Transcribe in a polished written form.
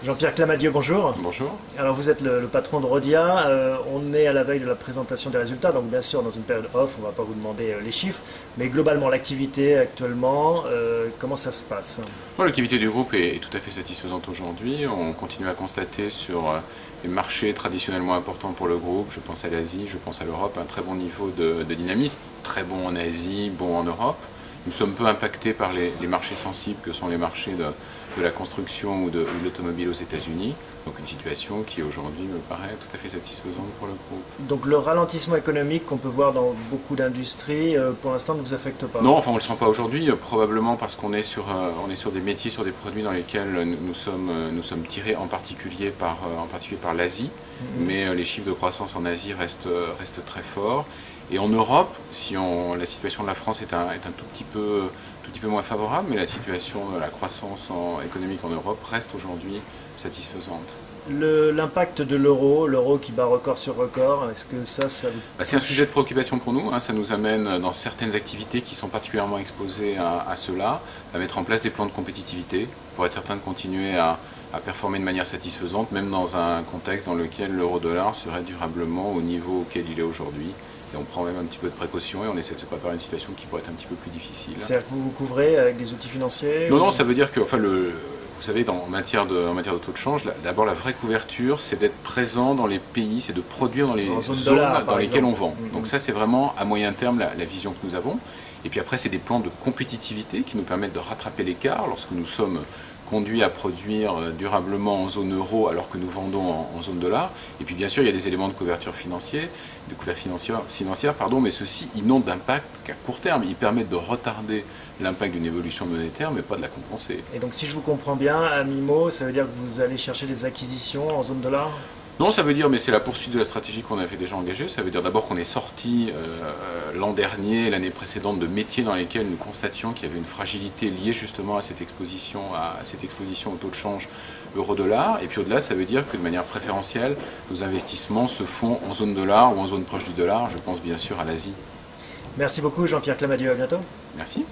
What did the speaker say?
Jean-Pierre Clamadieu, bonjour. Bonjour. Alors vous êtes le patron de Rhodia. On est à la veille de la présentation des résultats, donc bien sûr dans une période off, on ne va pas vous demander les chiffres, mais globalement l'activité actuellement, comment ça se passe? Bon, l'activité du groupe est tout à fait satisfaisante aujourd'hui. On continue à constater sur les marchés traditionnellement importants pour le groupe, je pense à l'Asie, je pense à l'Europe, un très bon niveau de dynamisme, très bon en Asie, bon en Europe. Nous sommes peu impactés par les marchés sensibles que sont les marchés de la construction ou de l'automobile aux États-Unis. Donc une situation qui aujourd'hui me paraît tout à fait satisfaisante pour le groupe. Donc le ralentissement économique qu'on peut voir dans beaucoup d'industries, pour l'instant ne vous affecte pas? Non, enfin on ne le sent pas aujourd'hui, probablement parce qu'on est sur des métiers, sur des produits dans lesquels nous sommes tirés en particulier par l'Asie, mais les chiffres de croissance en Asie restent très forts. Et en Europe, la situation de la France est un tout petit peu moins favorable, mais la situation de la croissance économique en Europe reste aujourd'hui satisfaisante. L'impact de l'euro qui bat record sur record, est-ce que ça vous... C'est un sujet de préoccupation pour nous, ça nous amène dans certaines activités qui sont particulièrement exposées à cela, à mettre en place des plans de compétitivité pour être certain de continuer à performer de manière satisfaisante, même dans un contexte dans lequel l'euro-dollar serait durablement au niveau auquel il est aujourd'hui. Et on prend même un petit peu de précaution et on essaie de se préparer à une situation qui pourrait être un petit peu plus difficile. C'est-à-dire que vous vous couvrez avec des outils financiers? Non, ça veut dire que, vous savez, en matière de taux de change, d'abord la vraie couverture, c'est d'être présent dans les pays, c'est de produire dans les zones dans lesquelles on vend. Donc ça, c'est vraiment à moyen terme la vision que nous avons. Et puis après, c'est des plans de compétitivité qui nous permettent de rattraper l'écart lorsque nous sommes conduits à produire durablement en zone euro alors que nous vendons en zone dollar. Et puis bien sûr, il y a des éléments de couverture financière, mais ceux-ci, ils n'ont d'impact qu'à court terme. Ils permettent de retarder l'impact d'une évolution monétaire, mais pas de la compenser. Et donc si je vous comprends bien, à mi-mot, ça veut dire que vous allez chercher des acquisitions en zone dollar? Non, ça veut dire, mais c'est la poursuite de la stratégie qu'on avait déjà engagée. Ça veut dire d'abord qu'on est sorti l'an dernier, l'année précédente, de métiers dans lesquels nous constations qu'il y avait une fragilité liée justement à cette exposition au taux de change euro-dollar. Et puis au-delà, ça veut dire que de manière préférentielle, nos investissements se font en zone dollar ou en zone proche du dollar. Je pense bien sûr à l'Asie. Merci beaucoup Jean-Pierre Clamadieu, à bientôt. Merci.